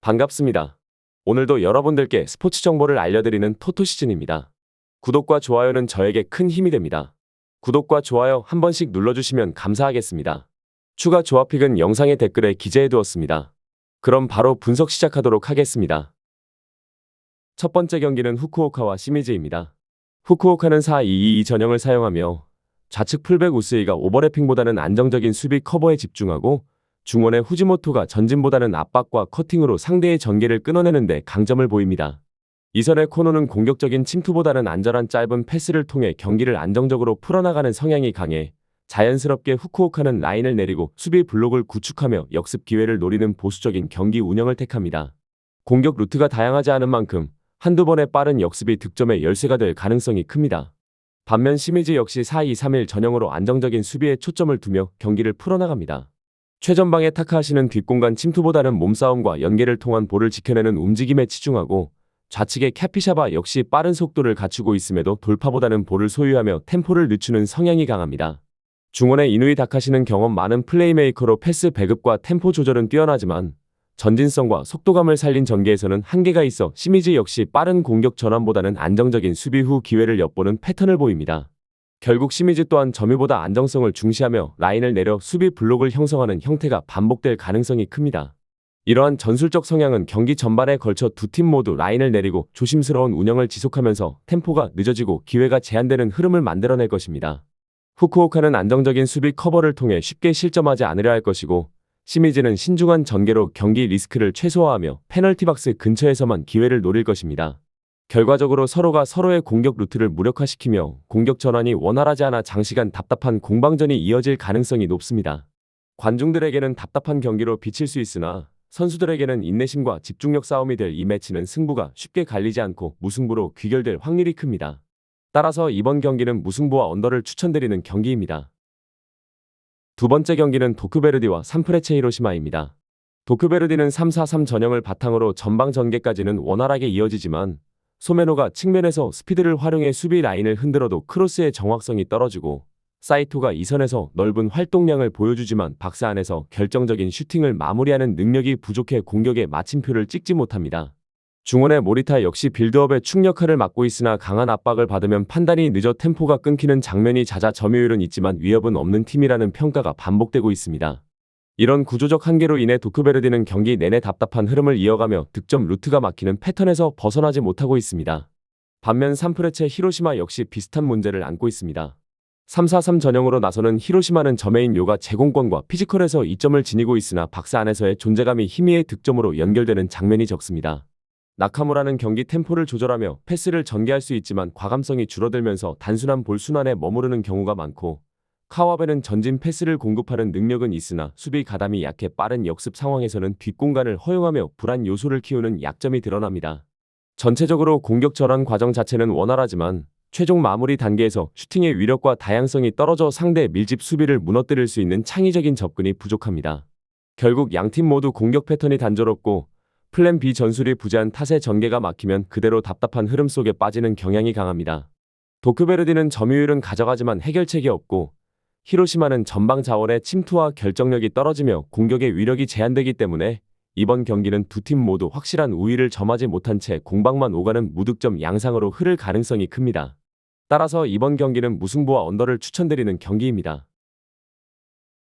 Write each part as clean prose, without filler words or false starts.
반갑습니다. 오늘도 여러분들께 스포츠 정보를 알려드리는 토토시즌입니다. 구독과 좋아요는 저에게 큰 힘이 됩니다. 구독과 좋아요 한 번씩 눌러주시면 감사하겠습니다. 추가 조합픽은 영상의 댓글에 기재해두었습니다. 그럼 바로 분석 시작하도록 하겠습니다. 첫 번째 경기는 후쿠오카와 시미즈입니다. 후쿠오카는 4-2-2 전형을 사용하며 좌측 풀백 우스이가 오버래핑보다는 안정적인 수비 커버에 집중하고 중원의 후지모토가 전진보다는 압박과 커팅으로 상대의 전개를 끊어내는 데 강점을 보입니다. 이선의 코노는 공격적인 침투보다는 안전한 짧은 패스를 통해 경기를 안정적으로 풀어나가는 성향이 강해 자연스럽게 후쿠오카는 라인을 내리고 수비 블록을 구축하며 역습 기회를 노리는 보수적인 경기 운영을 택합니다. 공격 루트가 다양하지 않은 만큼 한두 번의 빠른 역습이 득점의 열쇠가 될 가능성이 큽니다. 반면 시미즈 역시 4-2-3-1 전형으로 안정적인 수비에 초점을 두며 경기를 풀어나갑니다. 최전방의 타카하시는 뒷공간 침투보다는 몸싸움과 연계를 통한 볼을 지켜내는 움직임에 치중하고 좌측의 캐피샤바 역시 빠른 속도를 갖추고 있음에도 돌파보다는 볼을 소유하며 템포를 늦추는 성향이 강합니다. 중원의 이누이 다카시는 경험 많은 플레이메이커로 패스 배급과 템포 조절은 뛰어나지만 전진성과 속도감을 살린 전개에서는 한계가 있어 시미즈 역시 빠른 공격 전환보다는 안정적인 수비 후 기회를 엿보는 패턴을 보입니다. 결국 시미즈 또한 점유보다 안정성을 중시하며 라인을 내려 수비 블록을 형성하는 형태가 반복될 가능성이 큽니다. 이러한 전술적 성향은 경기 전반에 걸쳐 두 팀 모두 라인을 내리고 조심스러운 운영을 지속하면서 템포가 늦어지고 기회가 제한되는 흐름을 만들어낼 것입니다. 후쿠오카는 안정적인 수비 커버를 통해 쉽게 실점하지 않으려 할 것이고 시미즈는 신중한 전개로 경기 리스크를 최소화하며 페널티 박스 근처에서만 기회를 노릴 것입니다. 결과적으로 서로가 서로의 공격 루트를 무력화시키며 공격 전환이 원활하지 않아 장시간 답답한 공방전이 이어질 가능성이 높습니다. 관중들에게는 답답한 경기로 비칠 수 있으나 선수들에게는 인내심과 집중력 싸움이 될 이 매치는 승부가 쉽게 갈리지 않고 무승부로 귀결될 확률이 큽니다. 따라서 이번 경기는 무승부와 언더를 추천드리는 경기입니다. 두 번째 경기는 도쿠베르디와 산프레체 히로시마입니다. 도쿠베르디는 3-4-3 전형을 바탕으로 전방 전개까지는 원활하게 이어지지만 소메노가 측면에서 스피드를 활용해 수비 라인을 흔들어도 크로스의 정확성이 떨어지고 사이토가 이선에서 넓은 활동량을 보여주지만 박스 안에서 결정적인 슈팅을 마무리하는 능력이 부족해 공격에 마침표를 찍지 못합니다. 중원의 모리타 역시 빌드업의 축 역할을 맡고 있으나 강한 압박을 받으면 판단이 늦어 템포가 끊기는 장면이 잦아 점유율은 있지만 위협은 없는 팀이라는 평가가 반복되고 있습니다. 이런 구조적 한계로 인해 도쿠베르디는 경기 내내 답답한 흐름을 이어가며 득점 루트가 막히는 패턴에서 벗어나지 못하고 있습니다. 반면 산프레체 히로시마 역시 비슷한 문제를 안고 있습니다. 3-4-3 전형으로 나서는 히로시마는 저메인 요가 제공권과 피지컬에서 이점을 지니고 있으나 박스 안에서의 존재감이 희미의 득점으로 연결되는 장면이 적습니다. 나카무라는 경기 템포를 조절하며 패스를 전개할 수 있지만 과감성이 줄어들면서 단순한 볼 순환에 머무르는 경우가 많고 카와베는 전진 패스를 공급하는 능력은 있으나 수비 가담이 약해 빠른 역습 상황에서는 뒷공간을 허용하며 불안 요소를 키우는 약점이 드러납니다. 전체적으로 공격 전환 과정 자체는 원활하지만 최종 마무리 단계에서 슈팅의 위력과 다양성이 떨어져 상대 밀집 수비를 무너뜨릴 수 있는 창의적인 접근이 부족합니다. 결국 양팀 모두 공격 패턴이 단조롭고 플랜 B 전술이 부재한 탓에 전개가 막히면 그대로 답답한 흐름 속에 빠지는 경향이 강합니다. 도쿠베르디는 점유율은 가져가지만 해결책이 없고 히로시마는 전방 자원의 침투와 결정력이 떨어지며 공격의 위력이 제한되기 때문에 이번 경기는 두 팀 모두 확실한 우위를 점하지 못한 채 공방만 오가는 무득점 양상으로 흐를 가능성이 큽니다. 따라서 이번 경기는 무승부와 언더를 추천드리는 경기입니다.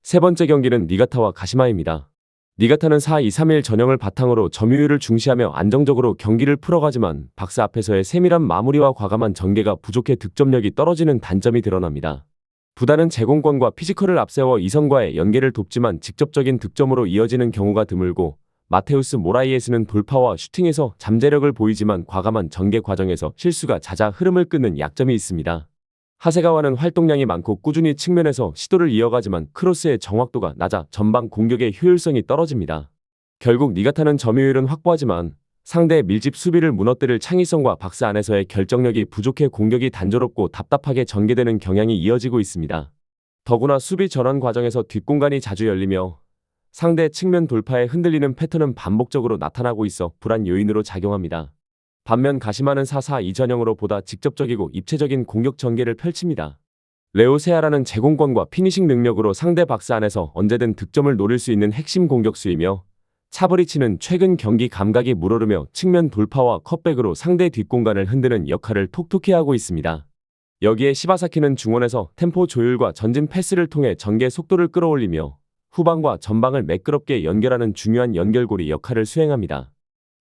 세 번째 경기는 니가타와 가시마입니다. 니가타는 4-2-3-1 전형을 바탕으로 점유율을 중시하며 안정적으로 경기를 풀어가지만 박스 앞에서의 세밀한 마무리와 과감한 전개가 부족해 득점력이 떨어지는 단점이 드러납니다. 부단은 제공권과 피지컬을 앞세워 이선과의 연계를 돕지만 직접적인 득점으로 이어지는 경우가 드물고 마테우스 모라이에스는 돌파와 슈팅에서 잠재력을 보이지만 과감한 전개 과정에서 실수가 잦아 흐름을 끊는 약점이 있습니다. 하세가와는 활동량이 많고 꾸준히 측면에서 시도를 이어가지만 크로스의 정확도가 낮아 전방 공격의 효율성이 떨어집니다. 결국 니가타는 점유율은 확보하지만 상대의 밀집 수비를 무너뜨릴 창의성과 박스 안에서의 결정력이 부족해 공격이 단조롭고 답답하게 전개되는 경향이 이어지고 있습니다. 더구나 수비 전환 과정에서 뒷공간이 자주 열리며 상대 측면 돌파에 흔들리는 패턴은 반복적으로 나타나고 있어 불안 요인으로 작용합니다. 반면 가시마는 4-4-2 전형으로 보다 직접적이고 입체적인 공격 전개를 펼칩니다. 레오 세아라는 제공권과 피니싱 능력으로 상대 박스 안에서 언제든 득점을 노릴 수 있는 핵심 공격수이며 차브리치는 최근 경기 감각이 물오르며 측면 돌파와 컷백으로 상대 뒷공간을 흔드는 역할을 톡톡히 하고 있습니다. 여기에 시바사키는 중원에서 템포 조율과 전진 패스를 통해 전개 속도를 끌어올리며 후방과 전방을 매끄럽게 연결하는 중요한 연결고리 역할을 수행합니다.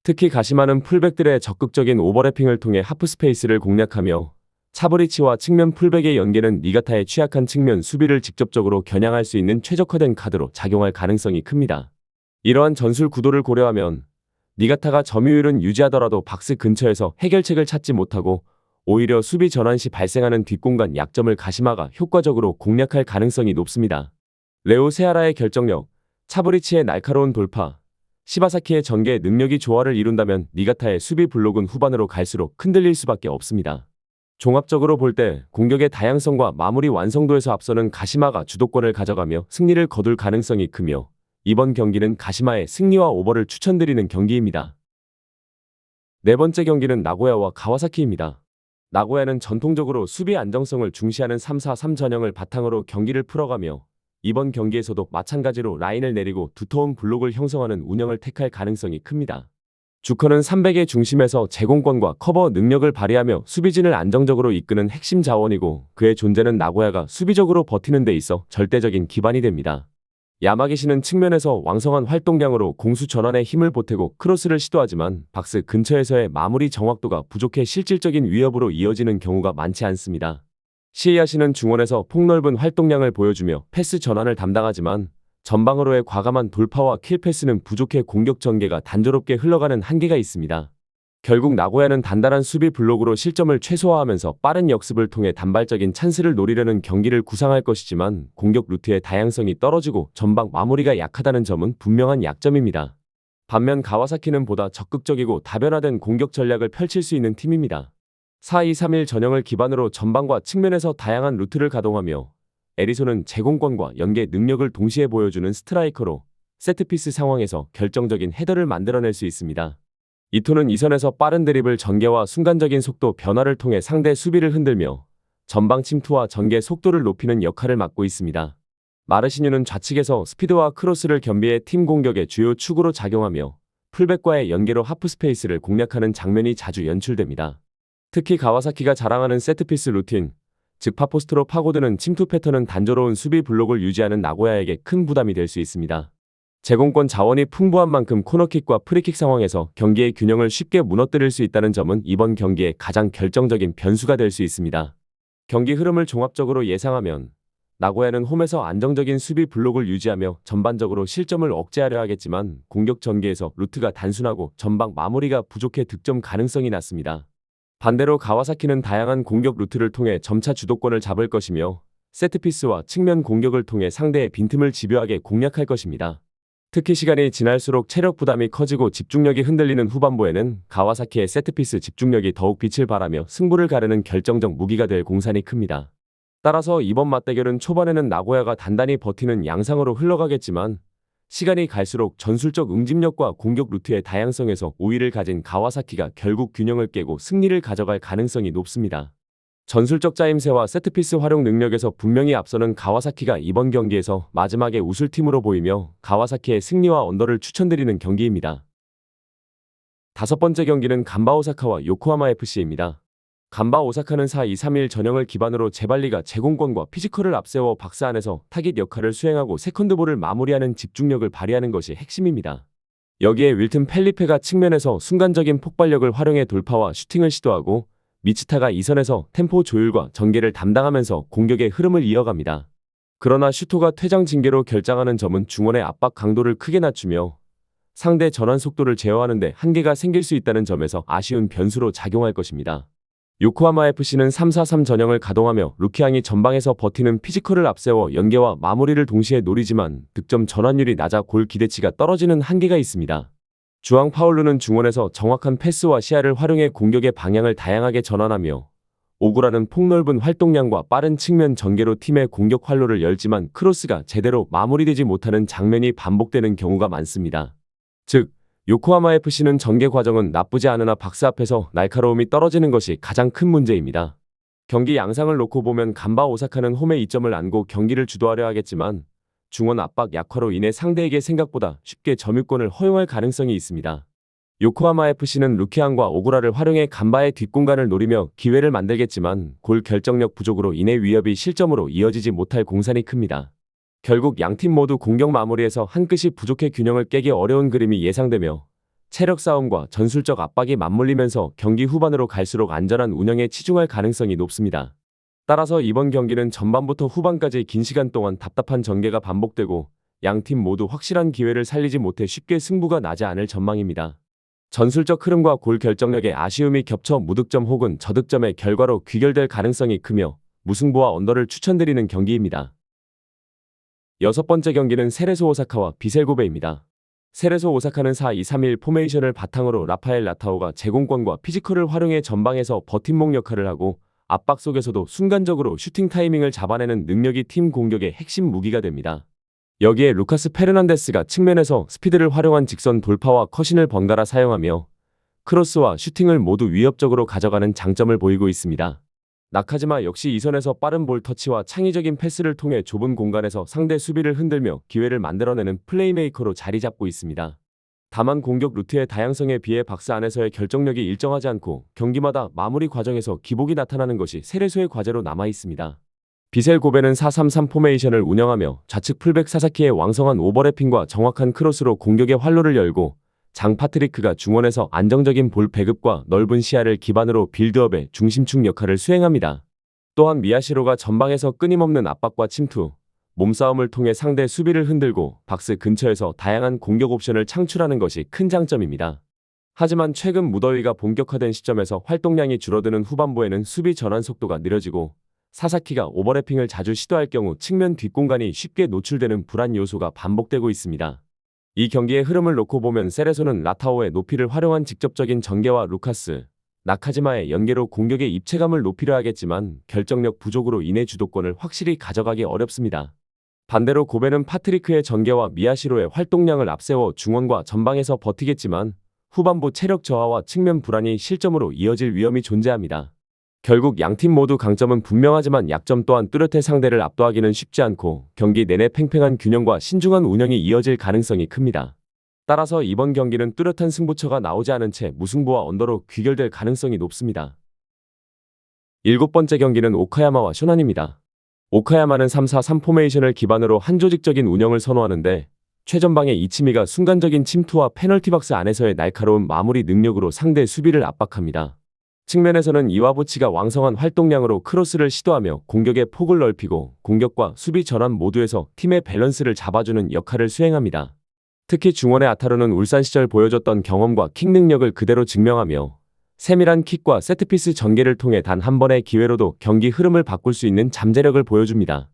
특히 가시마는 풀백들의 적극적인 오버래핑을 통해 하프스페이스를 공략하며 차브리치와 측면 풀백의 연계는 니가타의 취약한 측면 수비를 직접적으로 겨냥할 수 있는 최적화된 카드로 작용할 가능성이 큽니다. 이러한 전술 구도를 고려하면 니가타가 점유율은 유지하더라도 박스 근처에서 해결책을 찾지 못하고 오히려 수비 전환 시 발생하는 뒷공간 약점을 가시마가 효과적으로 공략할 가능성이 높습니다. 레오 세아라의 결정력, 차브리치의 날카로운 돌파, 시바사키의 전개 능력이 조화를 이룬다면 니가타의 수비 블록은 후반으로 갈수록 흔들릴 수밖에 없습니다. 종합적으로 볼 때 공격의 다양성과 마무리 완성도에서 앞서는 가시마가 주도권을 가져가며 승리를 거둘 가능성이 크며 이번 경기는 가시마의 승리와 오버를 추천드리는 경기입니다. 네 번째 경기는 나고야와 가와사키입니다. 나고야는 전통적으로 수비 안정성을 중시하는 3-4-3 전형을 바탕으로 경기를 풀어가며 이번 경기에서도 마찬가지로 라인을 내리고 두터운 블록을 형성하는 운영을 택할 가능성이 큽니다. 주커는 300의 중심에서 제공권과 커버 능력을 발휘하며 수비진을 안정적으로 이끄는 핵심 자원이고 그의 존재는 나고야가 수비적으로 버티는 데 있어 절대적인 기반이 됩니다. 야마기시는 측면에서 왕성한 활동량으로 공수 전환에 힘을 보태고 크로스를 시도하지만 박스 근처에서의 마무리 정확도가 부족해 실질적인 위협으로 이어지는 경우가 많지 않습니다. 시에야시는 중원에서 폭넓은 활동량을 보여주며 패스 전환을 담당하지만 전방으로의 과감한 돌파와 킬패스는 부족해 공격 전개가 단조롭게 흘러가는 한계가 있습니다. 결국 나고야는 단단한 수비 블록으로 실점을 최소화하면서 빠른 역습을 통해 단발적인 찬스를 노리려는 경기를 구상할 것이지만 공격 루트의 다양성이 떨어지고 전방 마무리가 약하다는 점은 분명한 약점입니다. 반면 가와사키는 보다 적극적이고 다변화된 공격 전략을 펼칠 수 있는 팀입니다. 4-2-3-1 전형을 기반으로 전방과 측면에서 다양한 루트를 가동하며 에리소는 제공권과 연계 능력을 동시에 보여주는 스트라이커로 세트피스 상황에서 결정적인 헤더를 만들어낼 수 있습니다. 이토는 이선에서 빠른 드리블 전개와 순간적인 속도 변화를 통해 상대 수비를 흔들며 전방 침투와 전개 속도를 높이는 역할을 맡고 있습니다. 마르시뉴는 좌측에서 스피드와 크로스를 겸비해 팀 공격의 주요 축으로 작용하며 풀백과의 연계로 하프스페이스를 공략하는 장면이 자주 연출됩니다. 특히 가와사키가 자랑하는 세트피스 루틴, 즉 파포스트로 파고드는 침투 패턴은 단조로운 수비 블록을 유지하는 나고야에게 큰 부담이 될 수 있습니다. 제공권 자원이 풍부한 만큼 코너킥과 프리킥 상황에서 경기의 균형을 쉽게 무너뜨릴 수 있다는 점은 이번 경기의 가장 결정적인 변수가 될 수 있습니다. 경기 흐름을 종합적으로 예상하면 나고야는 홈에서 안정적인 수비 블록을 유지하며 전반적으로 실점을 억제하려 하겠지만 공격 전개에서 루트가 단순하고 전방 마무리가 부족해 득점 가능성이 낮습니다. 반대로 가와사키는 다양한 공격 루트를 통해 점차 주도권을 잡을 것이며 세트피스와 측면 공격을 통해 상대의 빈틈을 집요하게 공략할 것입니다. 특히 시간이 지날수록 체력 부담이 커지고 집중력이 흔들리는 후반부에는 가와사키의 세트피스 집중력이 더욱 빛을 발하며 승부를 가르는 결정적 무기가 될 공산이 큽니다. 따라서 이번 맞대결은 초반에는 나고야가 단단히 버티는 양상으로 흘러가겠지만 시간이 갈수록 전술적 응집력과 공격 루트의 다양성에서 우위를 가진 가와사키가 결국 균형을 깨고 승리를 가져갈 가능성이 높습니다. 전술적 짜임새와 세트피스 활용 능력에서 분명히 앞서는 가와사키가 이번 경기에서 마지막에 우승팀으로 보이며 가와사키의 승리와 언더를 추천드리는 경기입니다. 다섯 번째 경기는 간바 오사카와 요코하마 FC입니다. 간바 오사카는 4-2-3-1 전형을 기반으로 제발리가 제공권과 피지컬을 앞세워 박스 안에서 타깃 역할을 수행하고 세컨드볼을 마무리하는 집중력을 발휘하는 것이 핵심입니다. 여기에 윌튼 펠리페가 측면에서 순간적인 폭발력을 활용해 돌파와 슈팅을 시도하고 미츠타가 이선에서 템포 조율과 전개를 담당하면서 공격의 흐름을 이어갑니다. 그러나 슈토가 퇴장 징계로 결장하는 점은 중원의 압박 강도를 크게 낮추며 상대 전환 속도를 제어하는 데 한계가 생길 수 있다는 점에서 아쉬운 변수로 작용할 것입니다. 요코하마 FC는 3-4-3 전형을 가동하며 루키앙이 전방에서 버티는 피지컬을 앞세워 연계와 마무리를 동시에 노리지만 득점 전환율이 낮아 골 기대치가 떨어지는 한계가 있습니다. 주앙 파울루는 중원에서 정확한 패스와 시야를 활용해 공격의 방향을 다양하게 전환하며 오구라는 폭넓은 활동량과 빠른 측면 전개로 팀의 공격 활로를 열지만 크로스가 제대로 마무리되지 못하는 장면이 반복되는 경우가 많습니다. 즉, 요코하마 FC는 전개 과정은 나쁘지 않으나 박스 앞에서 날카로움이 떨어지는 것이 가장 큰 문제입니다. 경기 양상을 놓고 보면 간바 오사카는 홈에 이점을 안고 경기를 주도하려 하겠지만 중원 압박 약화로 인해 상대에게 생각보다 쉽게 점유권을 허용할 가능성이 있습니다. 요코하마 FC는 루키안과 오구라를 활용해 간바의 뒷공간을 노리며 기회를 만들겠지만 골 결정력 부족으로 인해 위협이 실점으로 이어지지 못할 공산이 큽니다. 결국 양팀 모두 공격 마무리에서 한 끗이 부족해 균형을 깨기 어려운 그림이 예상되며 체력 싸움과 전술적 압박이 맞물리면서 경기 후반으로 갈수록 안전한 운영에 치중할 가능성이 높습니다. 따라서 이번 경기는 전반부터 후반까지 긴 시간 동안 답답한 전개가 반복되고 양팀 모두 확실한 기회를 살리지 못해 쉽게 승부가 나지 않을 전망입니다. 전술적 흐름과 골 결정력의 아쉬움이 겹쳐 무득점 혹은 저득점의 결과로 귀결될 가능성이 크며 무승부와 언더를 추천드리는 경기입니다. 여섯 번째 경기는 세레소 오사카와 비셀 고베입니다. 세레소 오사카는 4-2-3-1 포메이션을 바탕으로 라파엘 라타오가 제공권과 피지컬을 활용해 전방에서 버팀목 역할을 하고 압박 속에서도 순간적으로 슈팅 타이밍을 잡아내는 능력이 팀 공격의 핵심 무기가 됩니다. 여기에 루카스 페르난데스가 측면에서 스피드를 활용한 직선 돌파와 컷신을 번갈아 사용하며 크로스와 슈팅을 모두 위협적으로 가져가는 장점을 보이고 있습니다. 나카지마 역시 이선에서 빠른 볼 터치와 창의적인 패스를 통해 좁은 공간에서 상대 수비를 흔들며 기회를 만들어내는 플레이메이커로 자리 잡고 있습니다. 다만 공격 루트의 다양성에 비해 박스 안에서의 결정력이 일정하지 않고 경기마다 마무리 과정에서 기복이 나타나는 것이 세레소의 과제로 남아 있습니다. 비셀 고베는 4-3-3 포메이션을 운영하며 좌측 풀백 사사키의 왕성한 오버래핑과 정확한 크로스로 공격의 활로를 열고 장 파트리크가 중원에서 안정적인 볼 배급과 넓은 시야를 기반으로 빌드업의 중심축 역할을 수행합니다. 또한 미야시로가 전방에서 끊임없는 압박과 침투, 몸싸움을 통해 상대 수비를 흔들고 박스 근처에서 다양한 공격 옵션을 창출하는 것이 큰 장점입니다. 하지만 최근 무더위가 본격화된 시점에서 활동량이 줄어드는 후반부에는 수비 전환 속도가 느려지고 사사키가 오버래핑을 자주 시도할 경우 측면 뒷공간이 쉽게 노출되는 불안 요소가 반복되고 있습니다. 이 경기의 흐름을 놓고 보면 세레소는 라타오의 높이를 활용한 직접적인 전개와 루카스, 나카지마의 연계로 공격의 입체감을 높이려 하겠지만 결정력 부족으로 인해 주도권을 확실히 가져가기 어렵습니다. 반대로 고베는 파트리크의 전개와 미야시로의 활동량을 앞세워 중원과 전방에서 버티겠지만 후반부 체력 저하와 측면 불안이 실점으로 이어질 위험이 존재합니다. 결국 양팀 모두 강점은 분명하지만 약점 또한 뚜렷해 상대를 압도하기는 쉽지 않고 경기 내내 팽팽한 균형과 신중한 운영이 이어질 가능성이 큽니다. 따라서 이번 경기는 뚜렷한 승부처가 나오지 않은 채 무승부와 언더로 귀결될 가능성이 높습니다. 일곱 번째 경기는 오카야마와 쇼난입니다. 오카야마는 3-4-3 포메이션을 기반으로 한 조직적인 운영을 선호하는데 최전방의 이치미가 순간적인 침투와 페널티 박스 안에서의 날카로운 마무리 능력으로 상대 수비를 압박합니다. 측면에서는 이와부치가 왕성한 활동량으로 크로스를 시도하며 공격의 폭을 넓히고 공격과 수비 전환 모두에서 팀의 밸런스를 잡아주는 역할을 수행합니다. 특히 중원의 아타루는 울산 시절 보여줬던 경험과 킥 능력을 그대로 증명하며 세밀한 킥과 세트피스 전개를 통해 단 한 번의 기회로도 경기 흐름을 바꿀 수 있는 잠재력을 보여줍니다.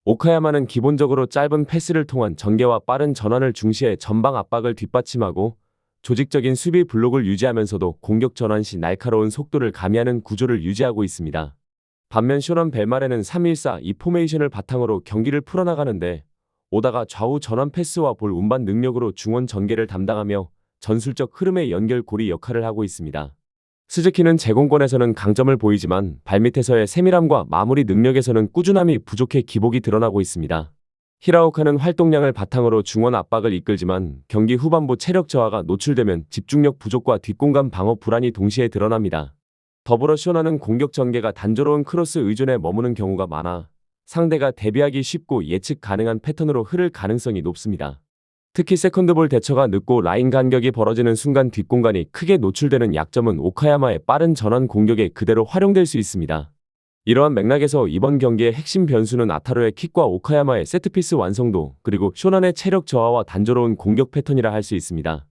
오카야마는 기본적으로 짧은 패스를 통한 전개와 빠른 전환을 중시해 전방 압박을 뒷받침하고 조직적인 수비 블록을 유지하면서도 공격 전환 시 날카로운 속도를 가미하는 구조를 유지하고 있습니다. 반면 쇼난 벨마레는 3-1-4-2 포메이션을 바탕으로 경기를 풀어나가는데 오다가 좌우 전환 패스와 볼 운반 능력으로 중원 전개를 담당하며 전술적 흐름의 연결고리 역할을 하고 있습니다. 스즈키는 제공권에서는 강점을 보이지만 발밑에서의 세밀함과 마무리 능력에서는 꾸준함이 부족해 기복이 드러나고 있습니다. 히라오카는 활동량을 바탕으로 중원 압박을 이끌지만 경기 후반부 체력 저하가 노출되면 집중력 부족과 뒷공간 방어 불안이 동시에 드러납니다. 더불어 쇼나는 공격 전개가 단조로운 크로스 의존에 머무는 경우가 많아 상대가 대비하기 쉽고 예측 가능한 패턴으로 흐를 가능성이 높습니다. 특히 세컨드볼 대처가 늦고 라인 간격이 벌어지는 순간 뒷공간이 크게 노출되는 약점은 오카야마의 빠른 전환 공격에 그대로 활용될 수 있습니다. 이러한 맥락에서 이번 경기의 핵심 변수는 아타루의 킥과 오카야마의 세트피스 완성도 그리고 쇼난의 체력 저하와 단조로운 공격 패턴이라 할 수 있습니다.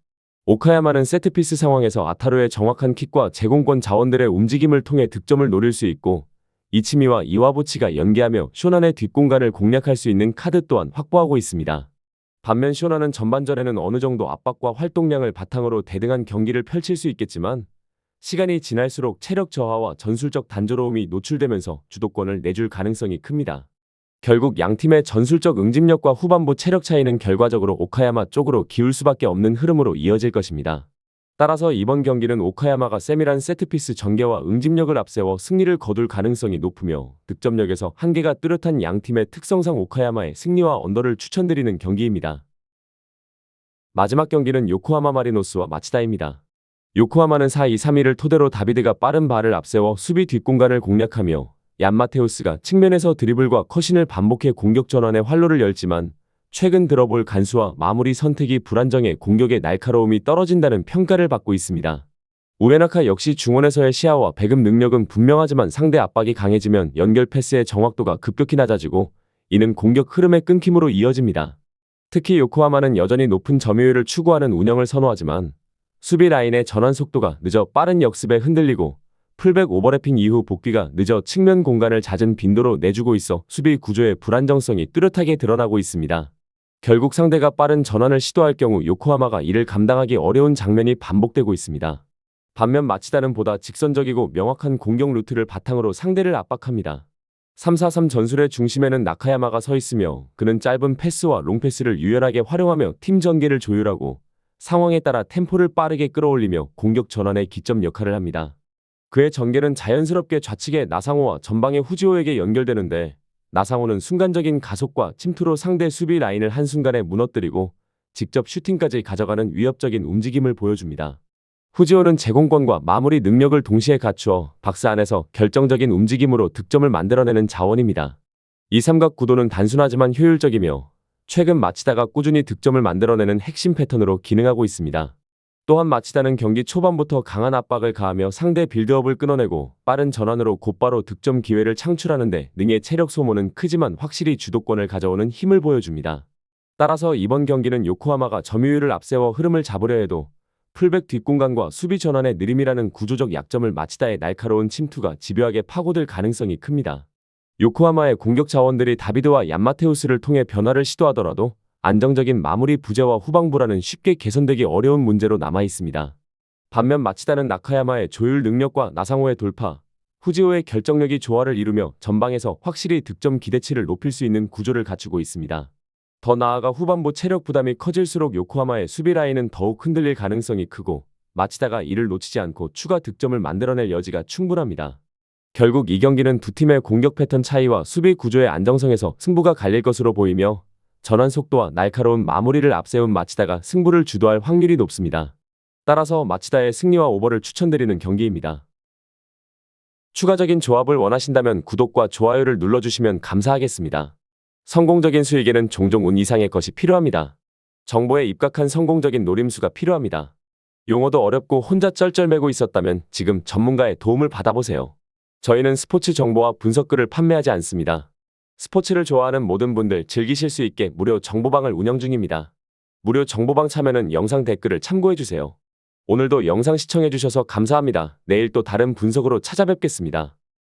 오카야마는 세트피스 상황에서 아타루의 정확한 킥과 제공권 자원들의 움직임을 통해 득점을 노릴 수 있고 이치미와 이와부치가 연계하며 쇼난의 뒷공간을 공략할 수 있는 카드 또한 확보하고 있습니다. 반면 쇼난은 전반전에는 어느 정도 압박과 활동량을 바탕으로 대등한 경기를 펼칠 수 있겠지만 시간이 지날수록 체력 저하와 전술적 단조로움이 노출되면서 주도권을 내줄 가능성이 큽니다. 결국 양팀의 전술적 응집력과 후반부 체력 차이는 결과적으로 오카야마 쪽으로 기울 수밖에 없는 흐름으로 이어질 것입니다. 따라서 이번 경기는 오카야마가 세밀한 세트피스 전개와 응집력을 앞세워 승리를 거둘 가능성이 높으며 득점력에서 한계가 뚜렷한 양팀의 특성상 오카야마의 승리와 언더를 추천드리는 경기입니다. 마지막 경기는 요코하마 마리노스와 마치다입니다. 요코하마는 4-2-3-1을 토대로 다비드가 빠른 발을 앞세워 수비 뒷공간을 공략하며 얀마테우스가 측면에서 드리블과 컷신을 반복해 공격 전환에 활로를 열지만 최근 들어볼 간수와 마무리 선택이 불안정해 공격의 날카로움이 떨어진다는 평가를 받고 있습니다. 우에나카 역시 중원에서의 시야와 배급 능력은 분명하지만 상대 압박이 강해지면 연결 패스의 정확도가 급격히 낮아지고 이는 공격 흐름의 끊김으로 이어집니다. 특히 요코하마는 여전히 높은 점유율을 추구하는 운영을 선호하지만 수비 라인의 전환 속도가 늦어 빠른 역습에 흔들리고 풀백 오버래핑 이후 복귀가 늦어 측면 공간을 잦은 빈도로 내주고 있어 수비 구조의 불안정성이 뚜렷하게 드러나고 있습니다. 결국 상대가 빠른 전환을 시도할 경우 요코하마가 이를 감당하기 어려운 장면이 반복되고 있습니다. 반면 마치다는 보다 직선적이고 명확한 공격 루트를 바탕으로 상대를 압박합니다. 3-4-3 전술의 중심에는 나카야마가 서 있으며 그는 짧은 패스와 롱패스를 유연하게 활용하며 팀 전개를 조율하고 상황에 따라 템포를 빠르게 끌어올리며 공격 전환의 기점 역할을 합니다. 그의 전개는 자연스럽게 좌측의 나상호와 전방의 후지오에게 연결되는데 나상호는 순간적인 가속과 침투로 상대 수비 라인을 한순간에 무너뜨리고 직접 슈팅까지 가져가는 위협적인 움직임을 보여줍니다. 후지오는 제공권과 마무리 능력을 동시에 갖추어 박스 안에서 결정적인 움직임으로 득점을 만들어내는 자원입니다. 이 삼각 구도는 단순하지만 효율적이며 최근 마치다가 꾸준히 득점을 만들어내는 핵심 패턴으로 기능하고 있습니다. 또한 마치다는 경기 초반부터 강한 압박을 가하며 상대 빌드업을 끊어내고 빠른 전환으로 곧바로 득점 기회를 창출하는 데 능의 체력 소모는 크지만 확실히 주도권을 가져오는 힘을 보여줍니다. 따라서 이번 경기는 요코하마가 점유율을 앞세워 흐름을 잡으려 해도 풀백 뒷공간과 수비 전환의 느림이라는 구조적 약점을 마치다의 날카로운 침투가 집요하게 파고들 가능성이 큽니다. 요코하마의 공격 자원들이 다비드와 얀마테우스를 통해 변화를 시도하더라도 안정적인 마무리 부재와 후방 불안은 쉽게 개선되기 어려운 문제로 남아 있습니다. 반면 마치다는 나카야마의 조율 능력과 나상호의 돌파, 후지오의 결정력이 조화를 이루며 전방에서 확실히 득점 기대치를 높일 수 있는 구조를 갖추고 있습니다. 더 나아가 후반부 체력 부담이 커질수록 요코하마의 수비 라인은 더욱 흔들릴 가능성이 크고 마치다가 이를 놓치지 않고 추가 득점을 만들어낼 여지가 충분합니다. 결국 이 경기는 두 팀의 공격 패턴 차이와 수비 구조의 안정성에서 승부가 갈릴 것으로 보이며 전환 속도와 날카로운 마무리를 앞세운 마치다가 승부를 주도할 확률이 높습니다. 따라서 마치다의 승리와 오버를 추천드리는 경기입니다. 추가적인 조합을 원하신다면 구독과 좋아요를 눌러주시면 감사하겠습니다. 성공적인 수익에는 종종 운 이상의 것이 필요합니다. 정보에 입각한 성공적인 노림수가 필요합니다. 용어도 어렵고 혼자 쩔쩔매고 있었다면 지금 전문가의 도움을 받아보세요. 저희는 스포츠 정보와 분석글을 판매하지 않습니다. 스포츠를 좋아하는 모든 분들 즐기실 수 있게 무료 정보방을 운영 중입니다. 무료 정보방 참여는 영상 댓글을 참고해주세요. 오늘도 영상 시청해주셔서 감사합니다. 내일 또 다른 분석으로 찾아뵙겠습니다.